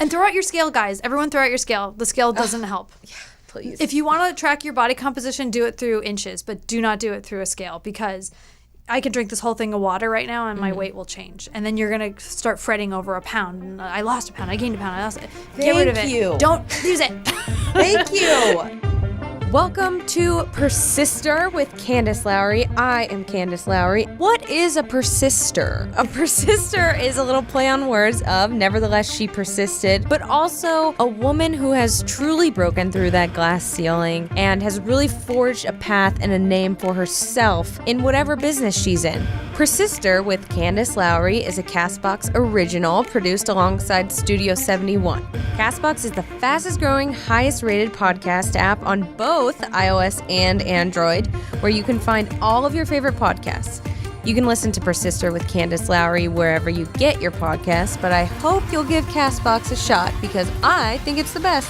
And throw out your scale, guys. Everyone throw out your scale. The scale doesn't help. Yeah, please. If you want to track your body composition, do it through inches, but do not do it through a scale, because I can drink this whole thing of water right now and my weight will change. And then you're going to start fretting over a pound. And I lost a pound. I gained a pound. I lost it. Get rid of it. Thank you. Don't use it. Thank you. Welcome to Persister with Candace Lowry. I am Candace Lowry. What is a persister? A persister is a little play on words of nevertheless she persisted, but also a woman who has truly broken through that glass ceiling and has really forged a path and a name for herself in whatever business she's in. Persister with Candace Lowry is a CastBox original produced alongside Studio 71. CastBox is the fastest growing, highest rated podcast app on both iOS and Android, where you can find all of your favorite podcasts. You can listen to Persister with Candace Lowry wherever you get your podcasts, but I hope you'll give CastBox a shot because I think it's the best.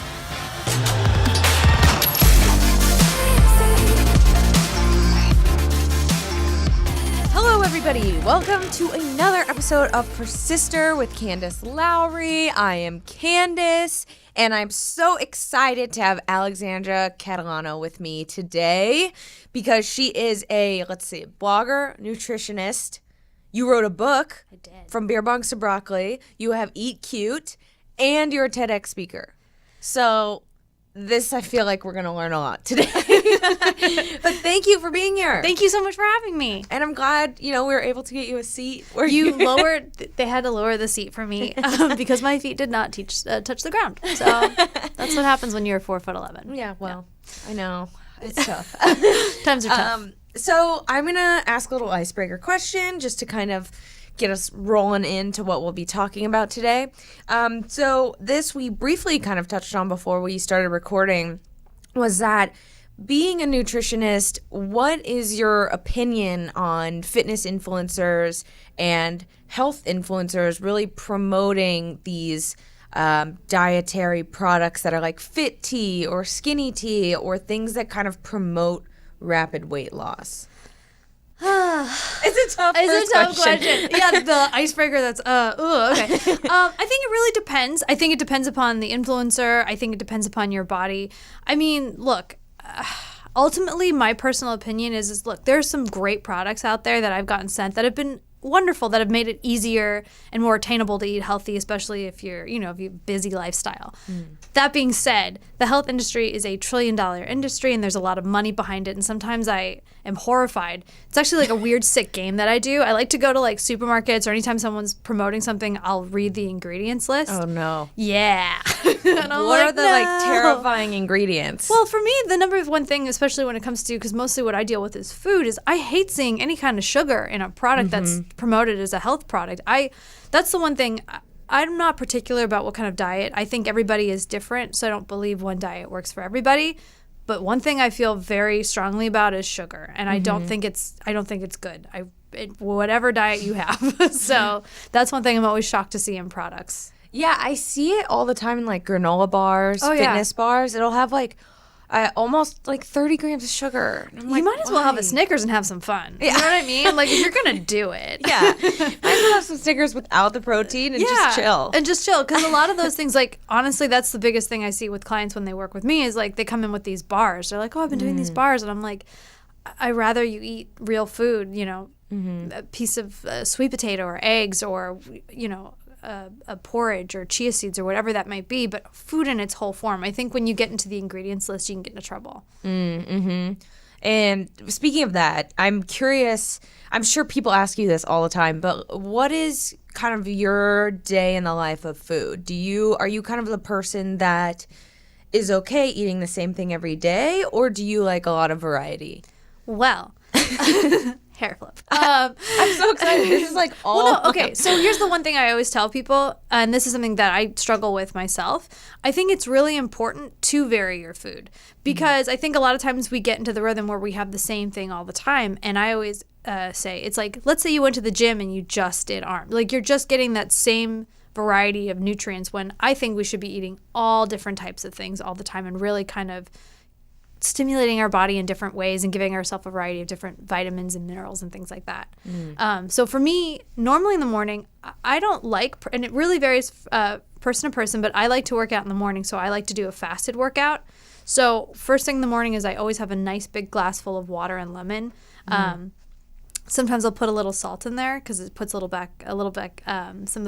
Hello, everybody. Welcome to another episode of Persister with Candace Lowry. I am Candace, and I'm so excited to have Alexandra Catalano with me today because she is a, blogger, nutritionist. You wrote a book. I did. From Beer Bongs to Broccoli. You have Eat Cute, and you're a TEDx speaker. So this, I feel like we're going to learn a lot today. But thank you for being here. Thank you so much for having me. And I'm glad, we were able to get you a seat. Where they had to lower the seat for me because my feet did not touch the ground. So that's what happens when you're 4'11". Yeah, well, yeah. I know. It's tough. Times are tough. So I'm going to ask a little icebreaker question just to kind of get us rolling into what we'll be talking about today. So this we briefly kind of touched on before we started recording was that being a nutritionist, what is your opinion on fitness influencers and health influencers really promoting these dietary products that are like FitTea or Skinny Tea or things that kind of promote rapid weight loss? It's a tough question. Yeah, the icebreaker that's, okay. I think it really depends. I think it depends upon the influencer. I think it depends upon your body. I mean, look, ultimately my personal opinion is look, there's some great products out there that I've gotten sent that have been wonderful, that have made it easier and more attainable to eat healthy, especially if you're, if you have a busy lifestyle. That being said, the health industry is a $1 trillion industry and there's a lot of money behind it. And sometimes I am horrified. It's actually like a weird sick game that I do. I like to go to like supermarkets or anytime someone's promoting something, I'll read the ingredients list. Oh no. Yeah. What are the like terrifying ingredients? Well, for me, the number one thing, especially when it comes to, because mostly what I deal with is food, is I hate seeing any kind of sugar in a product that's promoted as a health product. That's the one thing. I'm not particular about what kind of diet. I think everybody is different, so I don't believe one diet works for everybody. But one thing I feel very strongly about is sugar, and I don't think it's good. Whatever diet you have. So that's one thing I'm always shocked to see in products. Yeah, I see it all the time in like granola bars, fitness bars. It'll have like almost like 30 grams of sugar. And I'm like, you might as well have a Snickers and have some fun. You know what I mean? Like, if you're going to do it. Yeah. Might as well have some Snickers without the protein and just chill. And just chill. Because a lot of those things, like, honestly, that's the biggest thing I see with clients when they work with me is, like, they come in with these bars. They're like, oh, I've been doing these bars. And I'm like, I'd rather you eat real food, a piece of sweet potato or eggs or, a porridge or chia seeds or whatever that might be, but food in its whole form. I think when you get into the ingredients list, you can get into trouble. And speaking of that, I'm curious, I'm sure people ask you this all the time, but what is kind of your day in the life of food? Are you kind of the person that is okay eating the same thing every day, or do you like a lot of variety? Well, hair flip. I'm so excited. This is like all. Well, no, okay. So here's the one thing I always tell people, and this is something that I struggle with myself. I think it's really important to vary your food because I think a lot of times we get into the rhythm where we have the same thing all the time. And I always say, it's like, let's say you went to the gym and you just did arms. Like you're just getting that same variety of nutrients when I think we should be eating all different types of things all the time and really kind of stimulating our body in different ways and giving ourselves a variety of different vitamins and minerals and things like that. So for me, normally in the morning, I don't like, and it really varies person to person, but I like to work out in the morning. So I like to do a fasted workout. So first thing in the morning is I always have a nice big glass full of water and lemon. Sometimes I'll put a little salt in there because it puts some of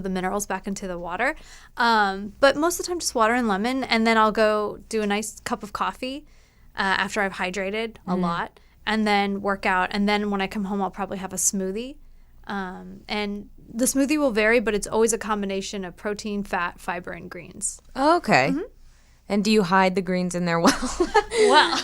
the minerals back into the water. But most of the time just water and lemon. And then I'll go do a nice cup of coffee after I've hydrated a lot, and then work out. And then when I come home, I'll probably have a smoothie. And the smoothie will vary, but it's always a combination of protein, fat, fiber, and greens. Oh, okay. And do you hide the greens in there well? Well,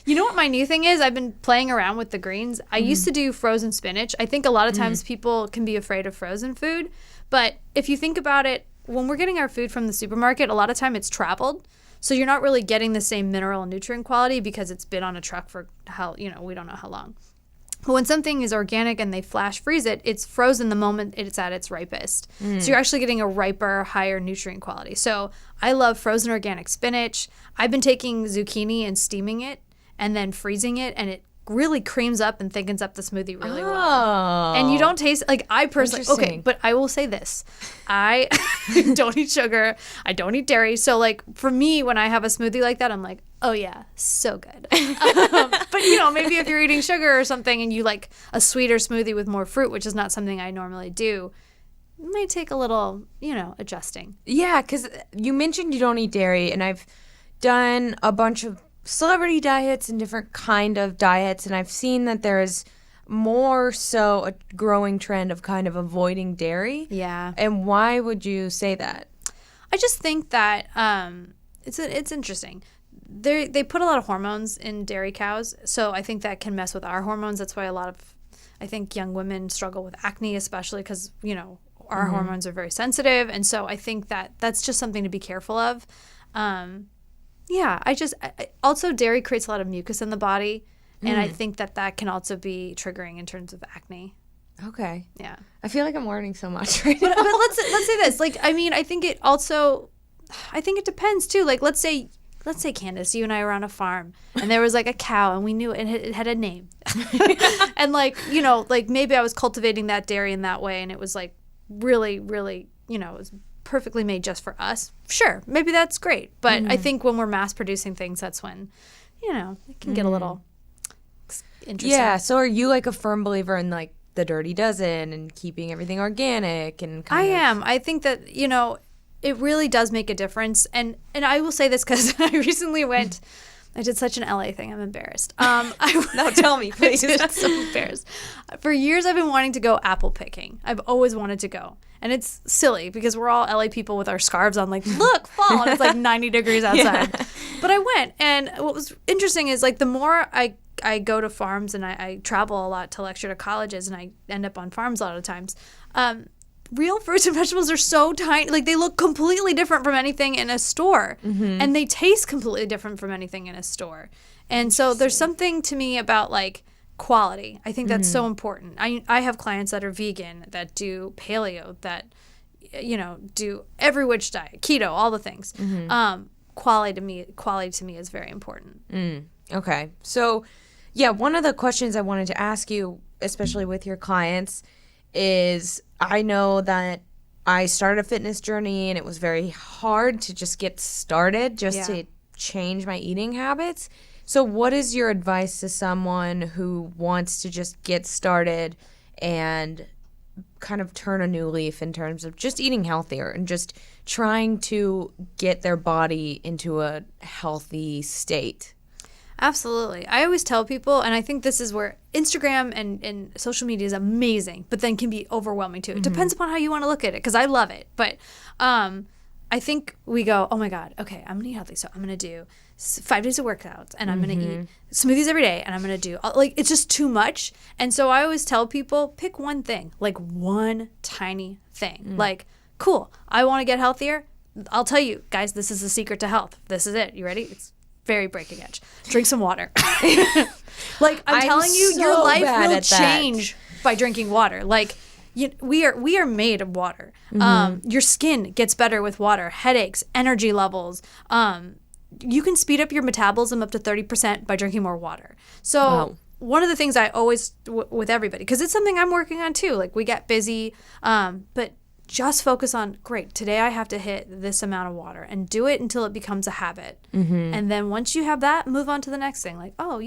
you know what my new thing is? I've been playing around with the greens. I used to do frozen spinach. I think a lot of times people can be afraid of frozen food. But if you think about it, when we're getting our food from the supermarket, a lot of time it's traveled. So you're not really getting the same mineral and nutrient quality because it's been on a truck for we don't know how long. But when something is organic and they flash freeze it, it's frozen the moment it's at its ripest. So you're actually getting a riper, higher nutrient quality. So I love frozen organic spinach. I've been taking zucchini and steaming it and then freezing it, and it really creams up and thickens up the smoothie really well. And you don't taste, like I personally, okay, but I will say this. I don't eat sugar. I don't eat dairy. So like for me, when I have a smoothie like that, I'm like, oh yeah, so good. But maybe if you're eating sugar or something and you like a sweeter smoothie with more fruit, which is not something I normally do, it might take a little, adjusting. Yeah, because you mentioned you don't eat dairy, and I've done a bunch of celebrity diets and different kind of diets, and I've seen that there is more so a growing trend of kind of avoiding dairy. Yeah. And why would you say that? I just think that it's interesting. They put a lot of hormones in dairy cows, so I think that can mess with our hormones. That's why a lot of, I think, young women struggle with acne, especially because, our hormones are very sensitive. And so I think that that's just something to be careful of. Yeah, also dairy creates a lot of mucus in the body, and I think that can also be triggering in terms of acne. Okay. Yeah. I feel like I'm learning so much right now. But let's say this. Like, I mean, I think it depends too. Like, let's say Candace, you and I were on a farm, and there was like a cow, and we knew it had a name, and like maybe I was cultivating that dairy in that way, and it was like really, really, it was perfectly made just for us. Sure, maybe that's great, but I think when we're mass producing things, that's when it can get a little interesting. Yeah. So are you like a firm believer in like the dirty dozen and keeping everything organic and am. I think that it really does make a difference, and I will say this because I recently I did such an LA thing. I'm embarrassed. No, tell me, please. I'm so embarrassed. For years, I've been wanting to go apple picking. I've always wanted to go. And it's silly because we're all LA people with our scarves on, like, look, fall. And it's like 90 degrees outside. Yeah. But I went. And what was interesting is, like, the more I go to farms and I travel a lot to lecture to colleges and I end up on farms a lot of times, real fruits and vegetables are so tiny. Like, they look completely different from anything in a store. And they taste completely different from anything in a store. And so there's something to me about, like, quality. I think that's so important. I have clients that are vegan, that do paleo, that, do every which diet, keto, all the things. Quality to me is very important. Okay. So, yeah, one of the questions I wanted to ask you, especially with your clients, is I know that I started a fitness journey and it was very hard to just get started, to change my eating habits. So what is your advice to someone who wants to just get started and kind of turn a new leaf in terms of just eating healthier and just trying to get their body into a healthy state? Absolutely. I always tell people, and I think this is where Instagram and social media is amazing, but then can be overwhelming too. It depends upon how you want to look at it, because I love it. But I think we go, oh my God, okay, I'm going to eat healthy. So I'm going to do 5 days of workouts, and I'm going to eat smoothies every day, and I'm going to do, like, it's just too much. And so I always tell people, pick one thing, like one tiny thing. Like, cool, I want to get healthier. I'll tell you, guys, this is the secret to health. This is it. You ready? It's very breaking edge. Drink some water. Like, I'm telling you, so your life will change by drinking water. Like, we are made of water. Your skin gets better with water. Headaches, energy levels, you can speed up your metabolism up to 30% by drinking more water. So one of the things I always, with everybody, because it's something I'm working on too, like we get busy, but just focus on, great, today I have to hit this amount of water, and do it until it becomes a habit. And then once you have that, move on to the next thing. Like, oh,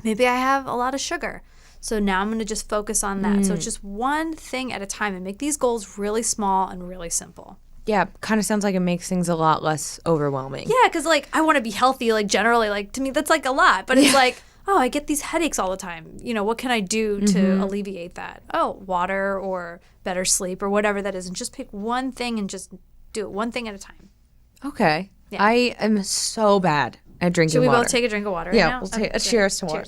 maybe I have a lot of sugar. So now I'm going to just focus on that. So it's just one thing at a time, and make these goals really small and really simple. Yeah, kind of sounds like it makes things a lot less overwhelming. Yeah, because like I want to be healthy, like generally, like to me that's like a lot. But it's like, oh, I get these headaches all the time. What can I do to alleviate that? Oh, water or better sleep or whatever that is. And just pick one thing and just do it one thing at a time. Okay. Yeah. I am so bad at drinking water. Should we water. both take a drink of water right now? Yeah, we'll take a cheers to water.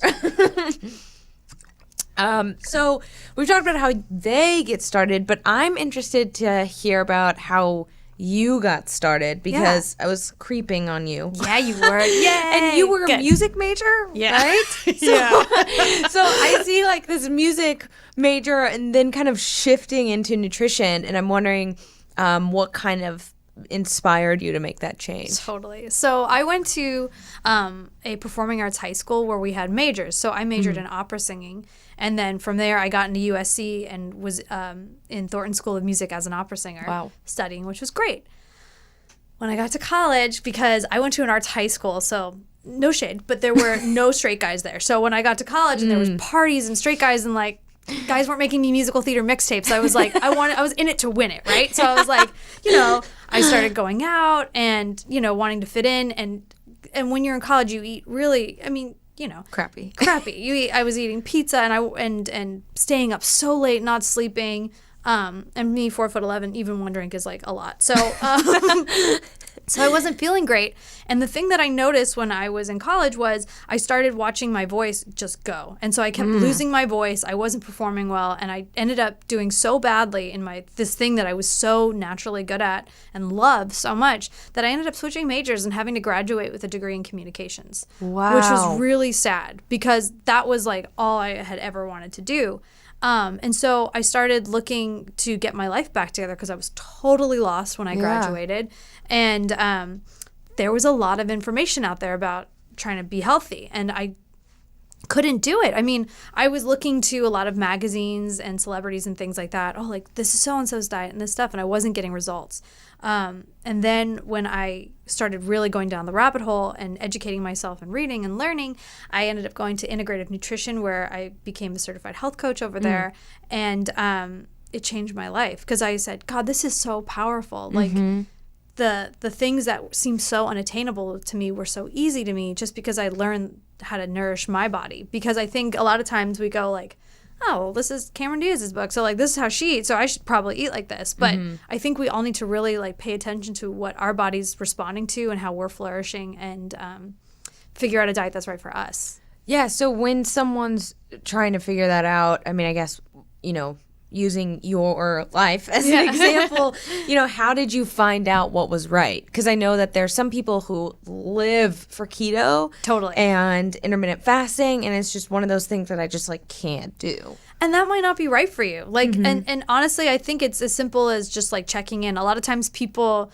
So we've talked about how they get started, but I'm interested to hear about how you got started, because I was creeping on you. Yeah, you were. Yay! And you were a music major, right? So, so I see like this music major and then kind of shifting into nutrition, and I'm wondering what kind of inspired you to make that change. Totally. So I went to a performing arts high school where we had majors. So I majored in opera singing, and then from there I got into USC and was in Thornton School of Music as an opera singer, studying, which was great. When I got to college, because I went to an arts high school, so no shade, but there were no straight guys there. So when I got to college and there was parties and straight guys, and like guys weren't making me musical theater mixtapes, I was like, I was in it to win it, right? So I was like, I started going out and, wanting to fit in. And when you're in college, you eat really, crappy. I was eating pizza and staying up so late, not sleeping. And me, 4'11", even one drink is like a lot. So, so I wasn't feeling great. And the thing that I noticed when I was in college was I started watching my voice just go. And so I kept losing my voice. I wasn't performing well. And I ended up doing so badly in this thing that I was so naturally good at and loved so much that I ended up switching majors and having to graduate with a degree in communications. Wow. Which was really sad, because that was like all I had ever wanted to do. And so I started looking to get my life back together, because I was totally lost when I graduated. And there was a lot of information out there about trying to be healthy, and I couldn't do it. I mean, I was looking to a lot of magazines and celebrities and things like that. Oh, like this is so-and-so's diet and this stuff, and I wasn't getting results. And then when I started really going down the rabbit hole and educating myself and reading and learning, I ended up going to integrative nutrition, where I became the certified health coach over there. And it changed my life, because I said, God, this is so powerful. Like the things that seemed so unattainable to me were so easy to me, just because I learned how to nourish my body. Because I think a lot of times we go like, oh, well, this is Cameron Diaz's book, so like this is how she eats, so I should probably eat like this. But I think we all need to really like pay attention to what our body's responding to and how we're flourishing, and figure out a diet that's right for us. Yeah, so when someone's trying to figure that out, I mean, I guess, using your life as an example, how did you find out what was right? Because I know that there's some people who live for keto and intermittent fasting, and it's just one of those things that I just like can't do. And that might not be right for you. Like, and honestly, I think it's as simple as just like checking in. A lot of times people,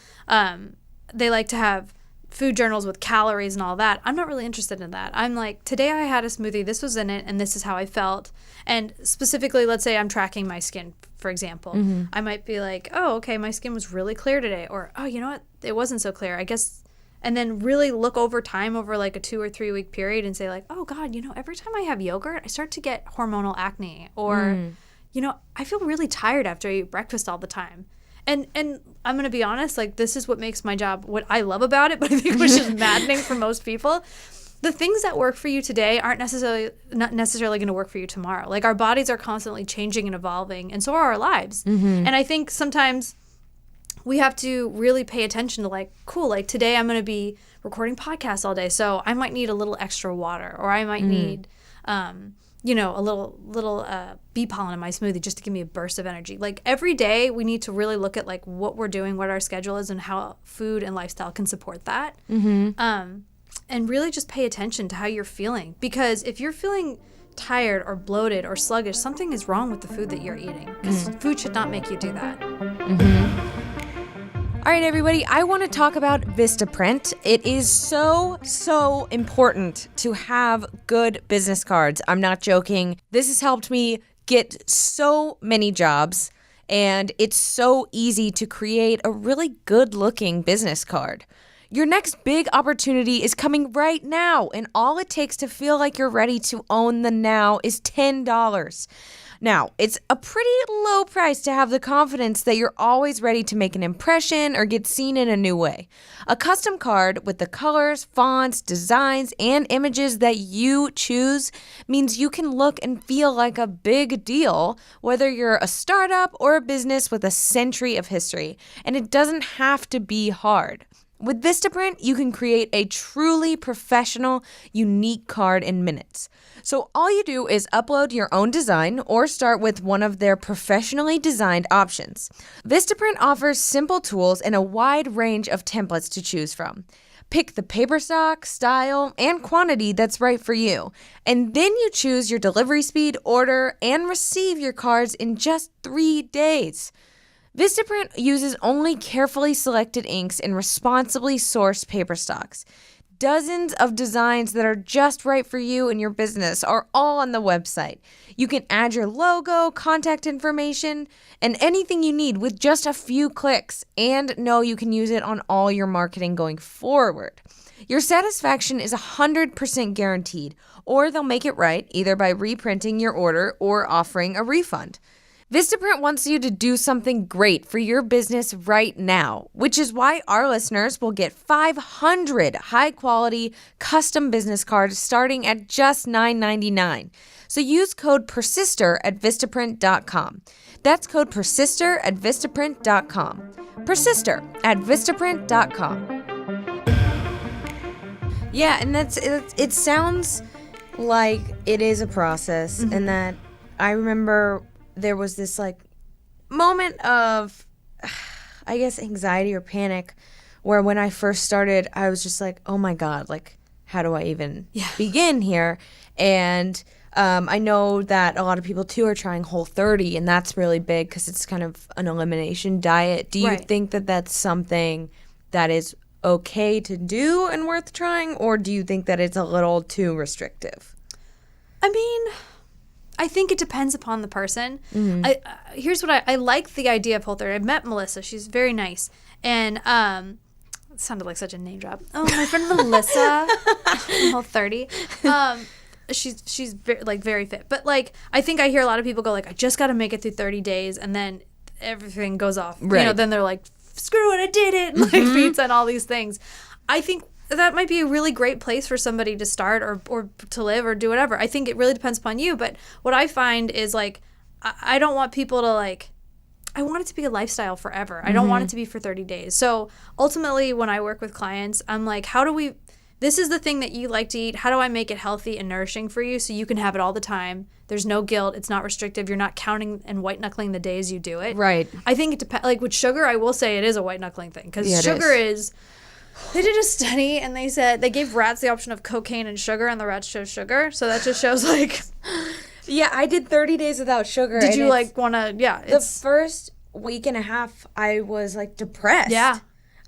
they like to have food journals with calories and all that. I'm not really interested in that. I'm like, today I had a smoothie, this was in it, and this is how I felt. And specifically, let's say I'm tracking my skin, for example. I might be like, oh, okay, my skin was really clear today. Or, oh, you know what? It wasn't so clear, I guess. And then really look over time, over like a 2 or 3 week period, and say like, oh God, every time I have yogurt, I start to get hormonal acne. Or, I feel really tired after I eat breakfast all the time. And I'm going to be honest, like this is what makes my job what I love about it, but I think it was just maddening for most people. The things that work for you today aren't not necessarily going to work for you tomorrow. Like our bodies are constantly changing and evolving, and so are our lives. And I think sometimes we have to really pay attention to like, cool, like today I'm going to be recording podcasts all day, so I might need a little extra water, or I might need a little bee pollen in my smoothie just to give me a burst of energy. Like every day we need to really look at like what we're doing, what our schedule is, and how food and lifestyle can support that. And really just pay attention to how you're feeling. Because if you're feeling tired or bloated or sluggish, something is wrong with the food that you're eating. Because food should not make you do that. All right, everybody, I want to talk about Vistaprint. It is so important to have good business cards. I'm not joking. This has helped me get so many jobs, and it's so easy to create a really good-looking business card. Your next big opportunity is coming right now, and all it takes to feel like you're ready to own the now is $10. Now, it's a pretty low price to have the confidence that you're always ready to make an impression or get seen in a new way. A custom card with the colors, fonts, designs, and images that you choose means you can look and feel like a big deal, whether you're a startup or a business with a century of history. And it doesn't have to be hard. With Vistaprint, you can create a truly professional, unique card in minutes. So all you do is upload your own design or start with one of their professionally designed options. Vistaprint offers simple tools and a wide range of templates to choose from. Pick the paper stock, style, and quantity that's right for you. And then you choose your delivery speed, order, and receive your cards in just 3 days. Vistaprint uses only carefully selected inks and responsibly sourced paper stocks. Dozens of designs that are just right for you and your business are all on the website. You can add your logo, contact information, and anything you need with just a few clicks, and know you can use it on all your marketing going forward. Your satisfaction is 100% guaranteed, or they'll make it right either by reprinting your order or offering a refund. Vistaprint wants you to do something great for your business right now, which is why our listeners will get 500 high-quality custom business cards starting at just $9.99. So use code Persister at Vistaprint.com. That's code Persister at Vistaprint.com. Persister at Vistaprint.com. Yeah, and it sounds like it is a process, and that I remember there was this like moment of, I guess, anxiety or panic where when I first started, I was just like, oh my God, like, how do I even begin here? And I know that a lot of people too are trying Whole30, and that's really big because it's kind of an elimination diet. Do you think that that's something that is okay to do and worth trying, or do you think that it's a little too restrictive? I mean, I think it depends upon the person. Here's what I like the idea of Whole30. I met Melissa. She's very nice. And it sounded like such a name drop. Oh, my friend Melissa from Whole30. She's very fit. But like, I think I hear a lot of people go like, I just got to make it through 30 days, and then everything goes off. Right. You know, then they're like, screw it, I did it. Like pizza and all these things. I think that might be a really great place for somebody to start or to live or do whatever. I think it really depends upon you. But what I find is like, I don't want people to like, I want it to be a lifestyle forever. I don't want it to be for 30 days. So ultimately when I work with clients, I'm like, this is the thing that you like to eat. How do I make it healthy and nourishing for you so you can have it all the time? There's no guilt. It's not restrictive. You're not counting and white knuckling the days you do it. Right. I think it depends. Like with sugar, I will say it is a white knuckling thing because sugar is. They did a study and they said they gave rats the option of cocaine and sugar, and the rats chose sugar. So that just shows like. Yeah, I did 30 days without sugar. Did you like want to? Yeah. The first week and a half, I was like depressed. Yeah.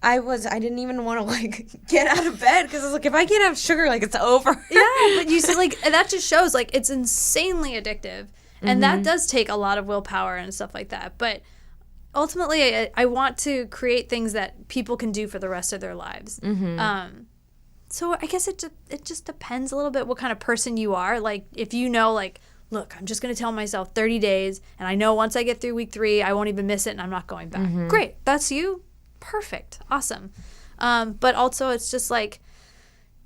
I didn't even want to like get out of bed because I was like, if I can't have sugar, like it's over. Yeah, but you see, like that just shows like it's insanely addictive, and that does take a lot of willpower and stuff like that. But ultimately, I want to create things that people can do for the rest of their lives. So I guess it just depends a little bit what kind of person you are. Like if you know, like, look, I'm just going to tell myself 30 days, and I know once I get through week 3, I won't even miss it, and I'm not going back. Great, that's you. Perfect. Awesome. But also it's just like,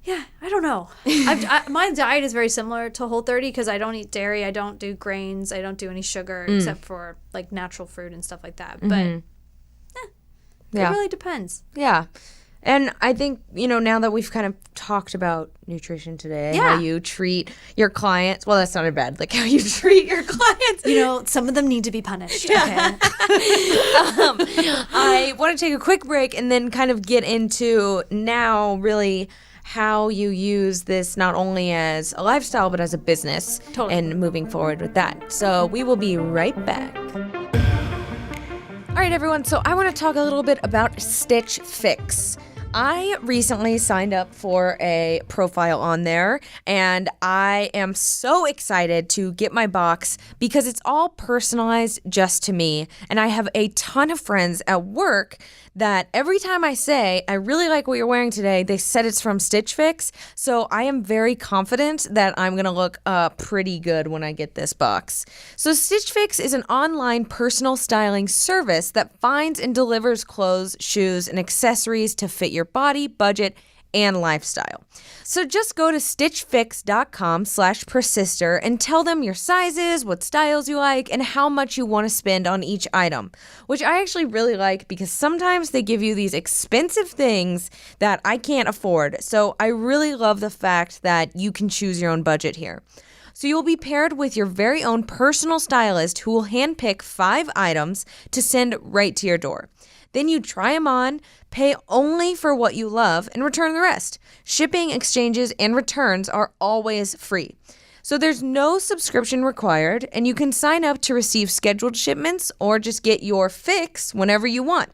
yeah, I don't know. My diet is very similar to Whole30 because I don't eat dairy. I don't do grains. I don't do any sugar except for like natural fruit and stuff like that. But it really depends. Yeah. And I think, now that we've kind of talked about nutrition today, how you treat your clients. Well, that's not bad. Like how you treat your clients. Some of them need to be punished. Yeah. Okay. I want to take a quick break and then kind of get into now really how you use this not only as a lifestyle, but as a business and moving forward with that. So we will be right back. All right, everyone, so I want to talk a little bit about Stitch Fix. I recently signed up for a profile on there, and I am so excited to get my box because it's all personalized just to me. And I have a ton of friends at work that every time I say, I really like what you're wearing today, they said it's from Stitch Fix. So I am very confident that I'm going to look pretty good when I get this box. So Stitch Fix is an online personal styling service that finds and delivers clothes, shoes, and accessories to fit your body, budget, and lifestyle. So just go to stitchfix.com/persister and tell them your sizes, what styles you like, and how much you want to spend on each item, which I actually really like because sometimes they give you these expensive things that I can't afford. So I really love the fact that you can choose your own budget here. So you'll be paired with your very own personal stylist who will handpick 5 items to send right to your door. Then you try them on, pay only for what you love, and return the rest. Shipping, exchanges, and returns are always free. So there's no subscription required, and you can sign up to receive scheduled shipments or just get your fix whenever you want.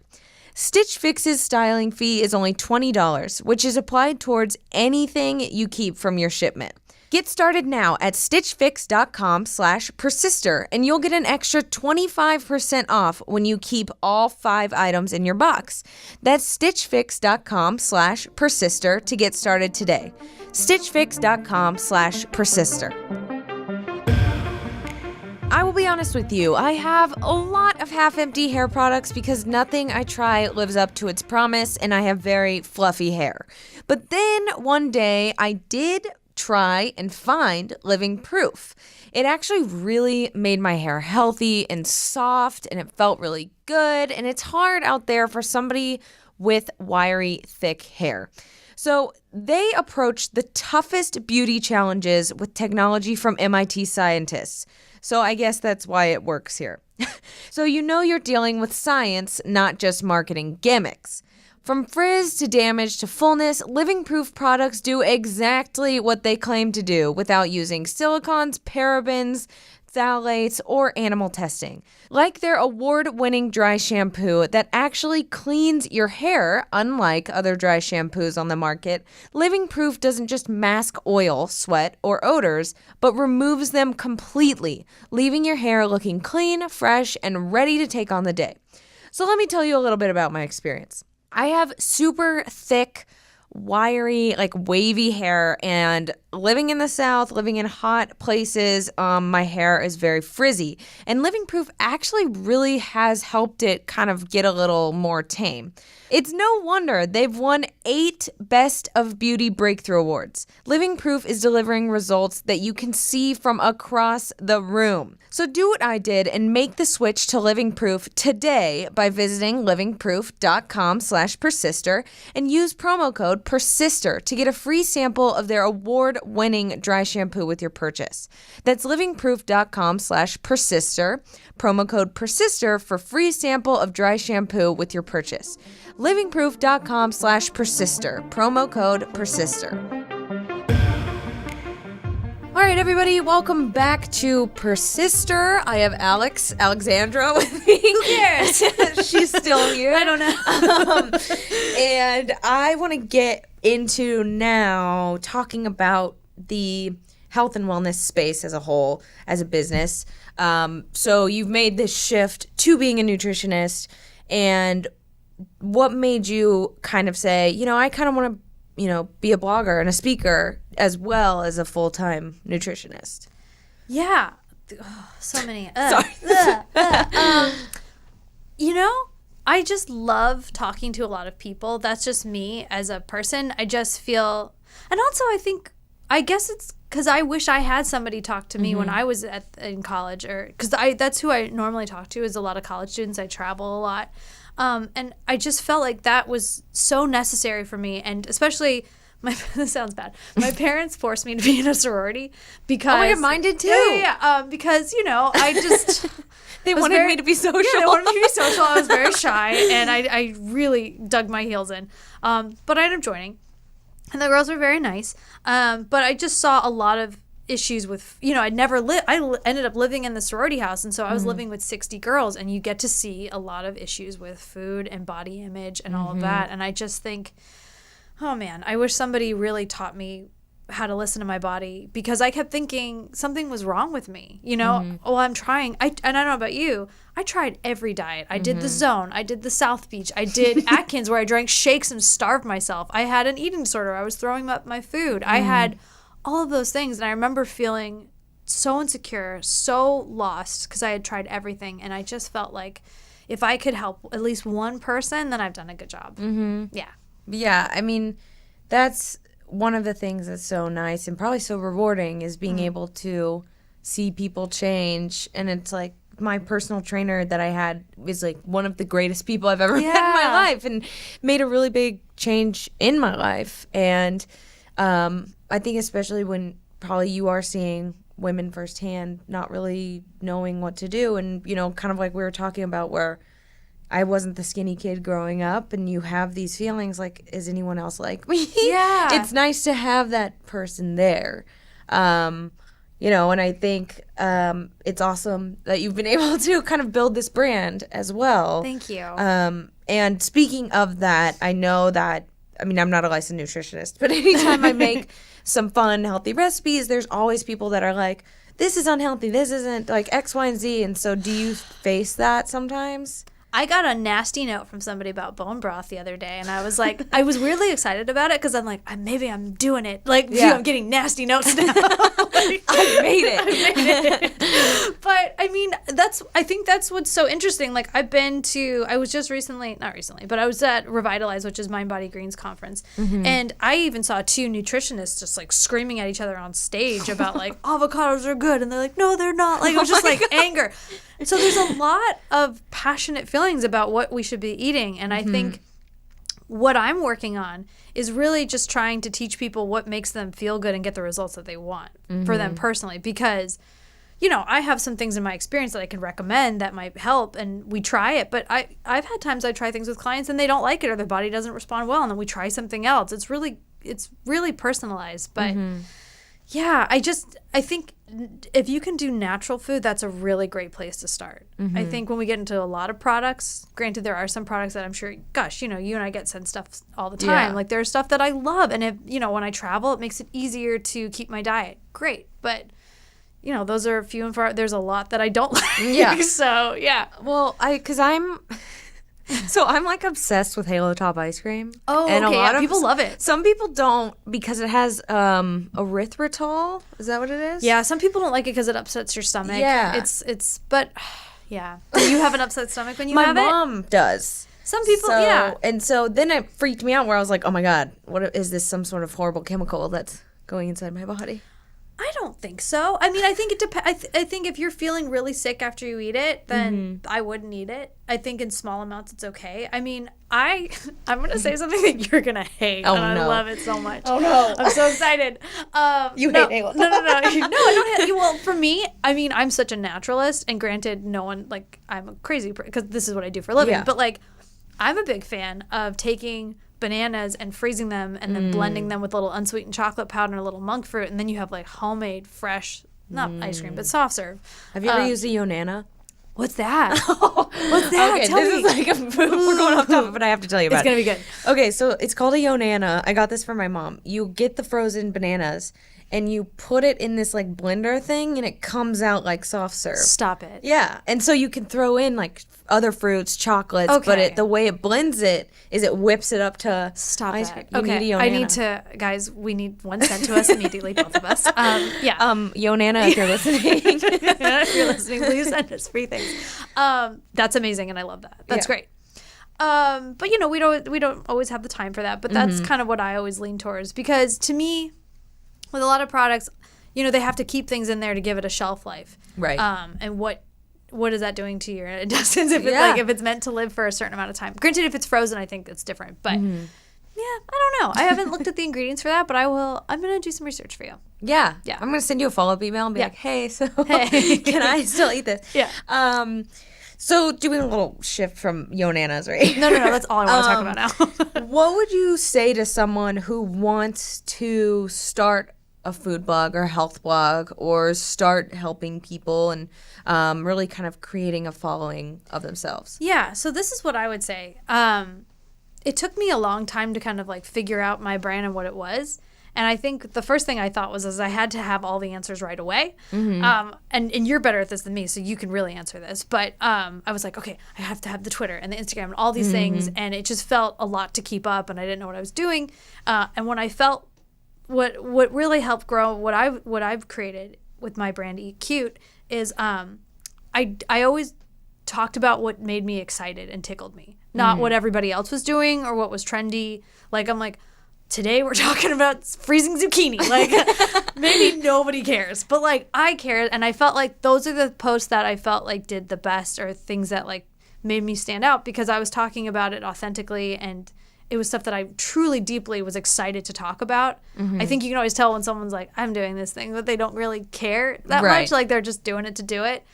Stitch Fix's styling fee is only $20, which is applied towards anything you keep from your shipment. Get started now at stitchfix.com/persister and you'll get an extra 25% off when you keep all 5 items in your box. That's stitchfix.com/persister to get started today. stitchfix.com/persister. I will be honest with you, I have a lot of half-empty hair products because nothing I try lives up to its promise and I have very fluffy hair. But then one day I did try and find Living Proof. It actually really made my hair healthy and soft and it felt really good, and it's hard out there for somebody with wiry, thick hair. So they approached the toughest beauty challenges with technology from MIT scientists. So I guess that's why it works here. So you know you're dealing with science, not just marketing gimmicks. From frizz to damage to fullness, Living Proof products do exactly what they claim to do without using silicones, parabens, phthalates, or animal testing. Like their award-winning dry shampoo that actually cleans your hair, unlike other dry shampoos on the market, Living Proof doesn't just mask oil, sweat, or odors, but removes them completely, leaving your hair looking clean, fresh, and ready to take on the day. So let me tell you a little bit about my experience. I have super thick, wiry, wavy hair, and living in the South, living in hot places, my hair is very frizzy. And Living Proof actually really has helped it kind of get a little more tame. It's no wonder they've won 8 Best of Beauty Breakthrough Awards. Living Proof is delivering results that you can see from across the room. So do what I did and make the switch to Living Proof today by visiting livingproof.com/persister and use promo code PERSISTER to get a free sample of their award-winning dry shampoo with your purchase. That's livingproof.com/persister, promo code PERSISTER for free sample of dry shampoo with your purchase. livingproof.com/persister, promo code PERSISTER. All right, everybody, welcome back to Persister. I have Alexandra with me. Who cares? She's still here. I don't know. And I want to get into now talking about the health and wellness space as a whole, as a business. So you've made this shift to being a nutritionist, and what made you kind of say, I kind of want to, be a blogger and a speaker as well as a full-time nutritionist? Yeah. So many. Sorry. I just love talking to a lot of people. That's just me as a person. I just feel, and also I guess it's because I wish I had somebody talk to me when I was in college, or because that's who I normally talk to is a lot of college students. I travel a lot. And I just felt like that was so necessary for me. And especially, this sounds bad. My parents forced me to be in a sorority because... Oh my God, mine did too. Yeah. Because, I just... They wanted me to be social. Yeah, they wanted me to be social. I was very shy, and I really dug my heels in. But I ended up joining. And the girls were very nice. But I just saw a lot of issues with, I'd never lived, ended up living in the sorority house. And so I was living with 60 girls, and you get to see a lot of issues with food and body image and all of that. And I just think, oh man, I wish somebody really taught me how to listen to my body, because I kept thinking something was wrong with me. Well, I'm trying. And I don't know about you. I tried every diet. I did the Zone. I did the South Beach. I did Atkins, where I drank shakes and starved myself. I had an eating disorder. I was throwing up my food. I had all of those things. And I remember feeling so insecure, so lost, because I had tried everything. And I just felt like if I could help at least one person, then I've done a good job. Yeah. Yeah. I mean, that's one of the things that's so nice and probably so rewarding, is being able to see people change. And it's like, my personal trainer that I had is like one of the greatest people I've ever met in my life, and made a really big change in my life. And I think especially when probably you are seeing women firsthand not really knowing what to do, and kind of like we were talking about, where I wasn't the skinny kid growing up, and you have these feelings like, is anyone else like me? Yeah. It's nice to have that person there. And I think it's awesome that you've been able to kind of build this brand as well. Thank you. And speaking of that, I know that, I'm not a licensed nutritionist, but anytime I make some fun, healthy recipes, there's always people that are like, this is unhealthy, this isn't like X, Y, and Z. And so do you face that sometimes? I got a nasty note from somebody about bone broth the other day, and I was like, I was weirdly excited about it, because I'm like, maybe I'm doing it. Like, I'm getting nasty notes now. I made it. But I think that's what's so interesting. Like, I was just not recently, but I was at Revitalize, which is Mind Body Green's conference. And I even saw two nutritionists just like screaming at each other on stage about like, avocados are good. And they're like, no, they're not. Like, it was just like anger. So there's a lot of passionate feelings about what we should be eating. And I think what I'm working on is really just trying to teach people what makes them feel good and get the results that they want for them personally. Because, I have some things in my experience that I can recommend that might help, and we try it. But I've had times I try things with clients and they don't like it, or their body doesn't respond well, and then we try something else. It's really personalized. But yeah, I think if you can do natural food, that's a really great place to start. I think when we get into a lot of products, granted there are some products that I'm sure, gosh, you and I get sent stuff all the time. Like, there's stuff that I love, and if, when I travel, it makes it easier to keep my diet. Great. But, those are few and far. There's a lot that I don't like. Yeah. So, yeah. Well, I'm like obsessed with Halo Top ice cream. Oh, and okay. A lot of people love it. Some people don't, because it has erythritol. Is that what it is? Yeah, some people don't like it because it upsets your stomach. Yeah. But yeah. Do you have an upset stomach when you have it? My mom does. Some people, yeah. And so then it freaked me out, where I was like, oh my God, what is this, some sort of horrible chemical that's going inside my body? I don't think so. I think it depends. I think if you're feeling really sick after you eat it, then I wouldn't eat it. I think in small amounts it's okay. I'm going to say something that you're going to hate. Oh, and no. I love it so much. Oh, no. I'm so excited. You hate Halo. No. No, I don't hate. Well, for me, I'm such a naturalist. And granted, no one, like, I'm a crazy person, because this is what I do for a living. Yeah. But, like, I'm a big fan of taking bananas and freezing them and then blending them with a little unsweetened chocolate powder and a little monk fruit, and then you have like homemade fresh, not ice cream, but soft serve. Have you ever used a Yonana? What's that? What's that? Okay, Tell me. Is like we're going off topic, but I have to tell you about it. It's gonna be good. Okay, so it's called a Yonana. I got this from my mom. You get the frozen bananas and you put it in this like blender thing, and it comes out like soft serve. Stop it. Yeah, and so you can throw in like other fruits, chocolates, but the way it blends it is it whips it up to Stop ice it. cream. You Okay, need a Yonana. I need to, guys. We need one sent to us immediately, both of us. Yeah. Yonana, if you're listening, if you're listening, please send us free things. That's amazing, and I love that. That's great. But we don't always have the time for that. But that's kind of what I always lean towards, because to me, with a lot of products, they have to keep things in there to give it a shelf life. Right. And what is that doing to your intestines if it's meant to live for a certain amount of time? Granted, if it's frozen, I think it's different. But yeah, I don't know. I haven't looked at the ingredients for that, but I will. I'm gonna do some research for you. Yeah. I'm gonna send you a follow-up email and be like, hey, can I still eat this? Yeah. So doing a little shift from Yonanas, right? No. That's all I want to talk about now. What would you say to someone who wants to start a food blog or a health blog or start helping people and really kind of creating a following of themselves? Yeah, so this is what I would say. It took me a long time to kind of like figure out my brand and what it was. And I think the first thing I thought was I had to have all the answers right away. Mm-hmm. And you're better at this than me, so you can really answer this. But I was like, okay, I have to have the Twitter and the Instagram and all these things. And it just felt a lot to keep up, and I didn't know what I was doing. And when I felt what really helped grow what I've created with my brand Eat Cute is I always talked about what made me excited and tickled me, not what everybody else was doing or what was trendy. Like, I'm like, today we're talking about freezing zucchini. Like, maybe nobody cares, but like I cared, and I felt like those are the posts that I felt like did the best, or things that like made me stand out because I was talking about it authentically, and it was stuff that I truly deeply was excited to talk about. I think you can always tell when someone's like, I'm doing this thing, but they don't really care that much. Like, they're just doing it to do it.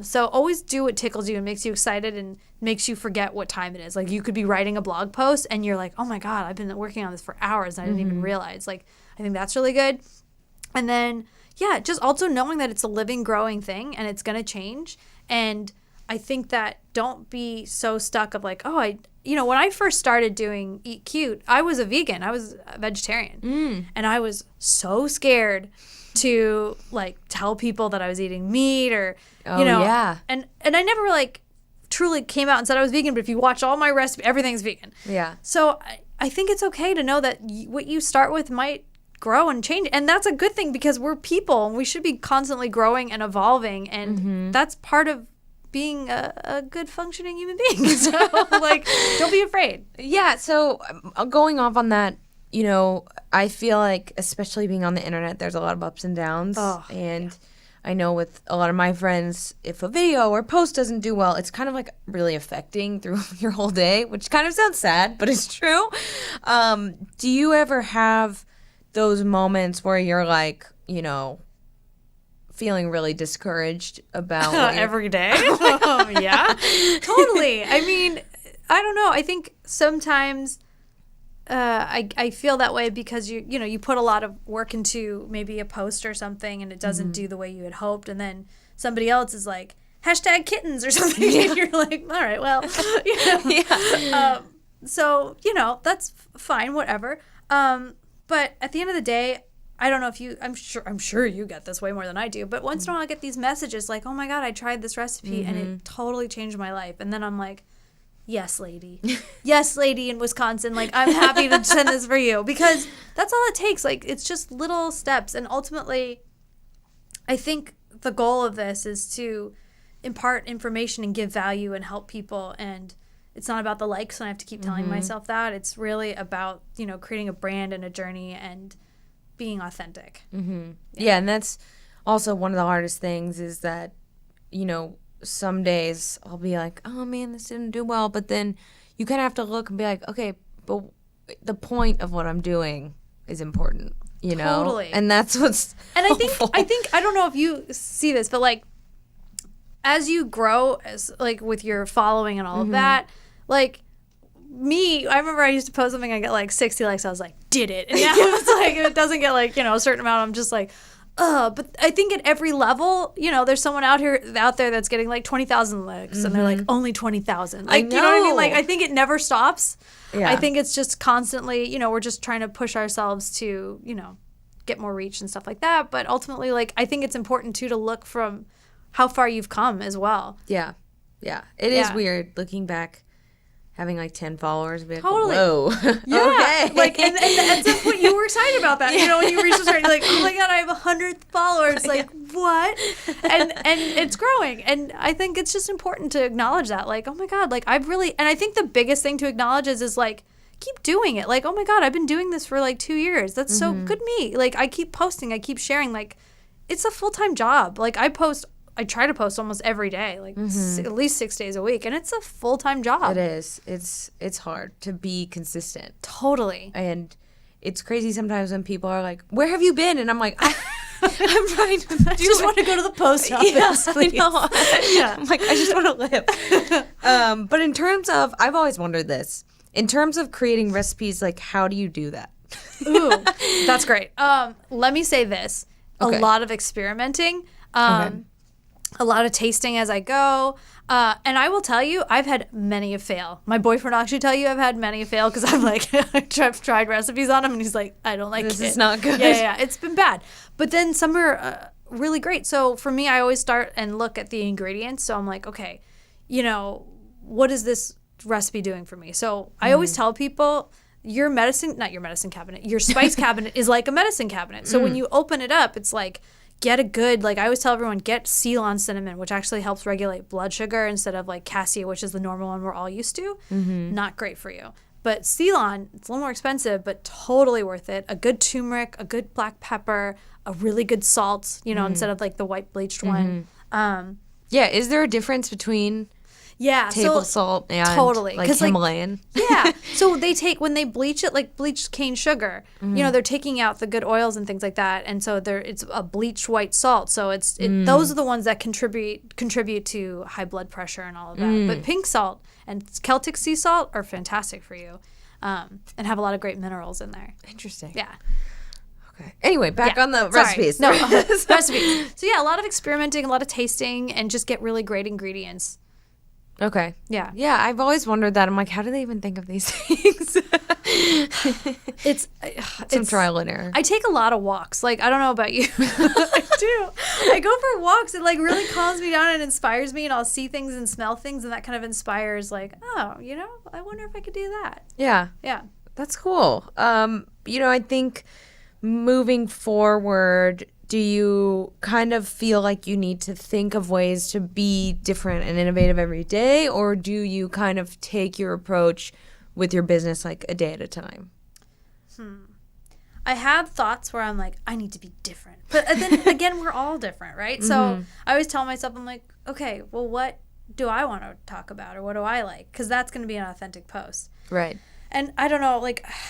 So always do what tickles you and makes you excited and makes you forget what time it is. Like, you could be writing a blog post and you're like, oh my God, I've been working on this for hours and I didn't even realize. Like, I think that's really good. And then, yeah, just also knowing that it's a living, growing thing and it's going to change. And I think that don't be so stuck of like, when I first started doing Eat Cute, I was a vegan. I was a vegetarian. And I was so scared to like tell people that I was eating meat or, and I never like truly came out and said I was vegan, but if you watch all my recipes, everything's vegan. Yeah. So I think it's okay to know that what you start with might grow and change. And that's a good thing because we're people and we should be constantly growing and evolving. And that's part of being a good functioning human being. So like, don't be afraid. Yeah. So going off on that, I feel like, especially being on the internet, there's a lot of ups and downs. I know with a lot of my friends, if a video or post doesn't do well, it's kind of like really affecting through your whole day, which kind of sounds sad, but it's true. Do you ever have those moments where you're like, feeling really discouraged about every day? Yeah, totally. I mean, I don't know. I think sometimes I feel that way because you put a lot of work into maybe a post or something and it doesn't do the way you had hoped, and then somebody else is like #kittens or something, and you're like, all right, well, so that's fine, whatever. But at the end of the day, I don't know if I'm sure you get this way more than I do, but once in a while I get these messages like, oh my God, I tried this recipe and it totally changed my life. And then I'm like, yes, lady. Yes, lady in Wisconsin. Like, I'm happy to send this for you because that's all it takes. Like, it's just little steps. And ultimately, I think the goal of this is to impart information and give value and help people. And it's not about the likes, and I have to keep telling myself that. It's really about, creating a brand and a journey and being authentic. Yeah, and that's also one of the hardest things is that, some days I'll be like, oh man, this didn't do well, but then you kind of have to look and be like, okay, but the point of what I'm doing is important, Totally. And that's what's And I think I don't know if you see this, but like as you grow as like with your following and all of that, like me, I remember I used to post something, I get like 60 likes, I was like, did it. And now it's like, if it doesn't get like, a certain amount, I'm just like, but I think at every level, there's someone out there that's getting like 20,000 likes and they're like, only 20,000. Like, you know what I mean? Like, I think it never stops. Yeah. I think it's just constantly, we're just trying to push ourselves to, get more reach and stuff like that. But ultimately, like, I think it's important too to look from how far you've come as well. Yeah. Yeah. It is weird looking back. Having like 10 followers, be like, whoa, yeah, okay. Like, and at some point you were excited about that, when you reached a certain, you're like, oh my God, I have 100 followers, like, what? And it's growing, and I think it's just important to acknowledge that, like, oh my God, like, and I think the biggest thing to acknowledge is like, keep doing it, like, oh my God, I've been doing this for like 2 years, that's so good me, like, I keep posting, I keep sharing, like, it's a full-time job, like, I try to post almost every day, like at least 6 days a week, and it's a full-time job. It is. It's hard to be consistent. Totally. And it's crazy sometimes when people are like, "Where have you been?" And I'm like, I'm trying to do I just want to go to the post office, please. I know. Yeah. I'm like, I just want to live. But in terms of, I've always wondered this. In terms of creating recipes, like, how do you do that? Ooh, that's great. Let me say this. Okay. A lot of experimenting. Okay. A lot of tasting as I go. And I will tell you, I've had many a fail. My boyfriend will actually tell you I've had many a fail because I'm like, I've tried recipes on him and he's like, I don't like This it. is not good. Yeah. It's been bad. But then some are really great. So for me, I always start and look at the ingredients. So I'm like, okay, what is this recipe doing for me? So I always tell people, your spice cabinet is like a medicine cabinet. So when you open it up, it's like, get a good, I always tell everyone, get Ceylon cinnamon, which actually helps regulate blood sugar instead of like cassia, which is the normal one we're all used to. Not great for you. But Ceylon, it's a little more expensive, but totally worth it. A good turmeric, a good black pepper, a really good salt, instead of like the white bleached one. Yeah, is there a difference between table salt and totally, like Himalayan? Yeah. So when they bleach it, like bleached cane sugar, they're taking out the good oils and things like that. And so it's a bleached white salt. So those are the ones that contribute to high blood pressure and all of that. But pink salt and Celtic sea salt are fantastic for you and have a lot of great minerals in there. Interesting. Yeah. Okay. Anyway, back on the recipes. No, recipes. So yeah, a lot of experimenting, a lot of tasting, and just get really great ingredients. Okay. Yeah. Yeah, I've always wondered that. I'm like, how do they even think of these things? It's some trial and error. I take a lot of walks. I don't know about you. I do. I go for walks. It really calms me down and inspires me, and I'll see things and smell things, and that kind of inspires I wonder if I could do that. Yeah. Yeah. That's cool. I think moving forward, do you kind of feel like you need to think of ways to be different and innovative every day, or do you kind of take your approach with your business a day at a time? I have thoughts where I'm like, I need to be different. But then again, we're all different, right? So I always tell myself, I'm like, okay, well, what do I want to talk about, or what do I like? Because that's going to be an authentic post. Right. And I don't know,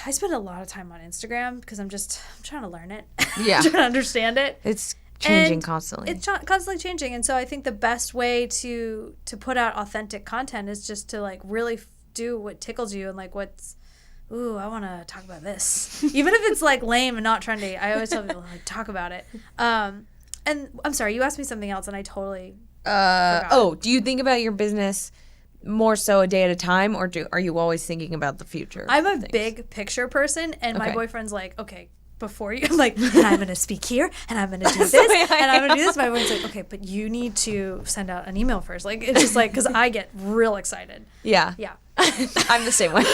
I spend a lot of time on Instagram because I'm trying to learn it. Yeah. I'm trying to understand it. It's changing constantly. It's constantly changing. And so I think the best way to put out authentic content is just to really do what tickles you and I want to talk about this. Even if it's lame and not trendy, I always tell people talk about it. And I'm sorry, you asked me something else and I totally forgot. Do you think about your business more so a day at a time, or are you always thinking about the future? I'm a big picture person, and my boyfriend's like, okay, before you, and I'm going to speak here, and I'm going to do this, and I'm going to do this. My boyfriend's like, okay, but you need to send out an email first. It's just because I get real excited. Yeah. Yeah. I'm the same way.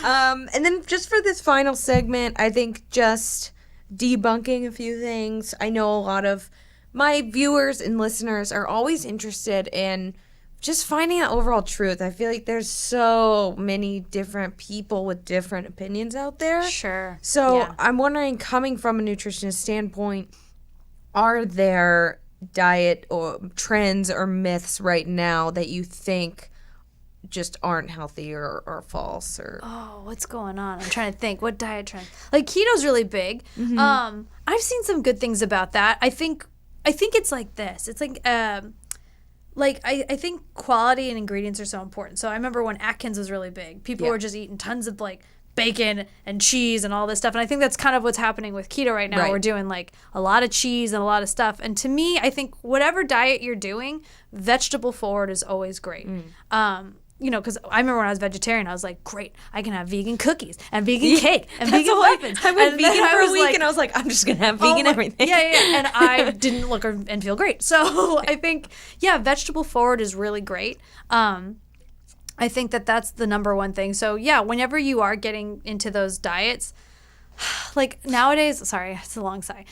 And then just for this final segment, I think just debunking a few things. I know a lot of my viewers and listeners are always interested in just finding out overall truth. I feel like there's so many different people with different opinions out there. Sure. So yeah. I'm wondering, coming from a nutritionist standpoint, are there diet or trends or myths right now that you think just aren't healthy or false? Or what's going on? I'm trying to think. What diet trend? Keto's really big. I've seen some good things about that. I think it's like this. It's I think quality and ingredients are so important. So I remember when Atkins was really big, people were just eating tons of bacon and cheese and all this stuff. And I think that's kind of what's happening with keto right now. Right. We're doing a lot of cheese and a lot of stuff. And to me, I think whatever diet you're doing, vegetable forward is always great. Because I remember when I was vegetarian, I was like, great, I can have vegan cookies and vegan cake and vegan muffins. I went vegan for a week and I was like, I'm just going to have vegan everything. Yeah. And I didn't look and feel great. So I think, vegetable forward is really great. I think that's the number one thing. So whenever you are getting into those diets, nowadays, sorry, it's a long sigh.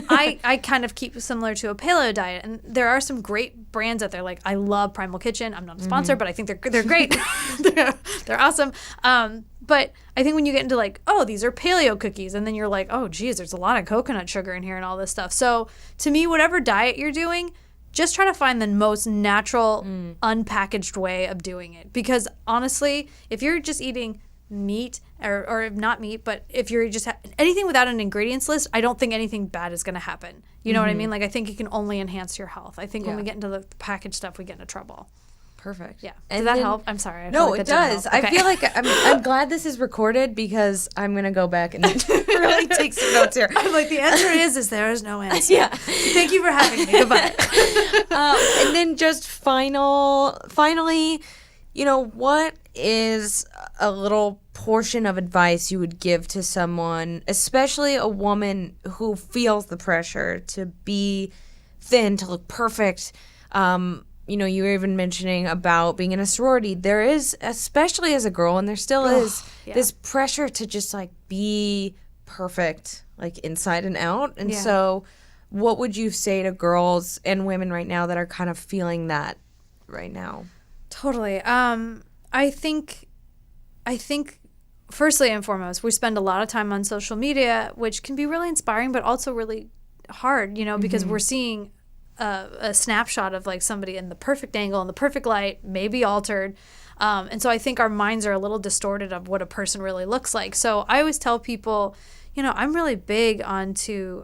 I kind of keep similar to a paleo diet, and there are some great brands out there. I love Primal Kitchen. I'm not a sponsor, but I think they're great. they're awesome. But I think when you get into these are paleo cookies, and then you're like, oh geez, there's a lot of coconut sugar in here and all this stuff. So to me, whatever diet you're doing, just try to find the most natural, unpackaged way of doing it. Because honestly, if you're just eating meat or not meat, but if you're just anything without an ingredients list, I don't think anything bad is going to happen. You know what I mean? I think it can only enhance your health. I think when we get into the packaged stuff, we get into trouble. Perfect. Yeah. And Did that then- help? I'm sorry. I No, feel like it that didn't does. help. I Okay. feel like I'm glad this is recorded because I'm going to go back and really take some notes here. I'm like, the answer is there is no answer. Yeah. Thank you for having me. Goodbye. And then just finally, what is a little portion of advice you would give to someone, especially a woman who feels the pressure to be thin, to look perfect? You were even mentioning about being in a sorority. There is, especially as a girl, and there still is, this pressure to just like be perfect, like inside and out. And so what would you say to girls and women right now that are kind of feeling that right now? Totally. I think firstly and foremost, we spend a lot of time on social media, which can be really inspiring, but also really hard, because we're seeing a snapshot of like somebody in the perfect angle and the perfect light, maybe altered. And so I think our minds are a little distorted of what a person really looks like. So I always tell people, I'm really big onto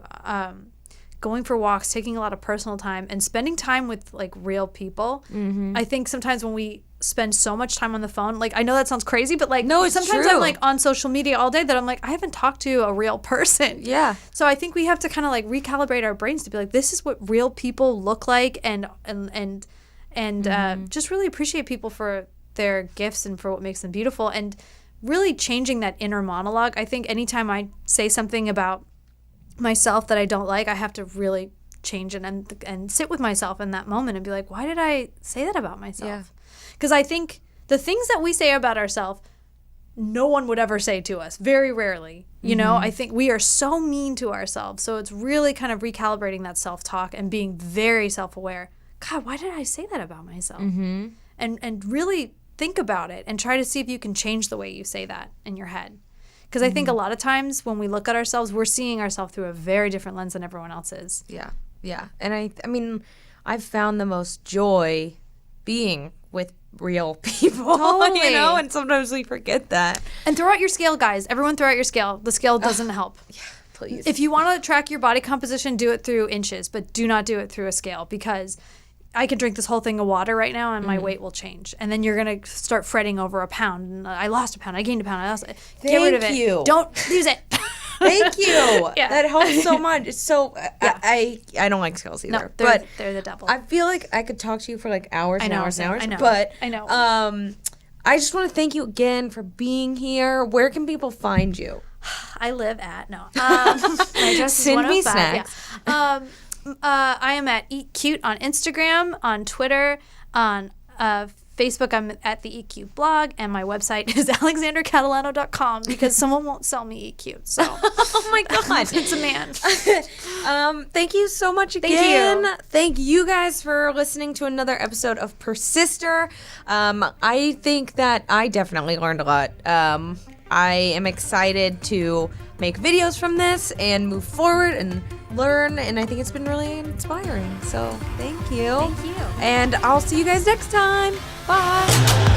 going for walks, taking a lot of personal time, and spending time with like real people. I think sometimes when we spend so much time on the phone, like I know that sounds crazy, but like no, it's sometimes true. I'm like on social media all day that I'm like, I haven't talked to a real person. Yeah. So I think we have to kind of like recalibrate our brains to be like, this is what real people look like, and just really appreciate people for their gifts and for what makes them beautiful, and really changing that inner monologue. I think anytime I say something about myself that I don't like, I have to really change it and sit with myself in that moment and be like, why did I say that about myself? Because I think the things that we say about ourselves, no one would ever say to us, very rarely. I think we are so mean to ourselves. So it's really kind of recalibrating that self-talk and being very self-aware. God, why did I say that about myself? And really think about it and try to see if you can change the way you say that in your head. Because I think a lot of times when we look at ourselves, we're seeing ourselves through a very different lens than everyone else is. Yeah. And I mean, I've found the most joy being with real people, Totally. and sometimes we forget that. And throw out your scale, guys. Everyone throw out your scale. The scale doesn't help. Yeah, please. If you want to track your body composition, do it through inches, but do not do it through a scale, because I can drink this whole thing of water right now and my weight will change. And then you're going to start fretting over a pound. And I lost a pound. I gained a pound. I lost it. Get rid of it. Thank you. Don't lose it. Thank you. Yeah. That helps so much. So I don't like scales either. No, but they're the devil. I feel like I could talk to you for like hours and hours and hours. I know. But I know. I just want to thank you again for being here. Where can people find you? I live at my address is Send me 105. snacks. Yeah. I am at Eat Cute on Instagram, on Twitter, on Facebook. I'm at the Eat Cute blog, and my website is alexandracatalano.com because someone won't sell me Eat Cute. So Oh my God. it's a man. Thank you so much again. Thank you. Thank you guys for listening to another episode of Persister. I think that I definitely learned a lot. I am excited to make videos from this and move forward and learn, and I think it's been really inspiring. So thank you. Thank you. And I'll see you guys next time. Bye.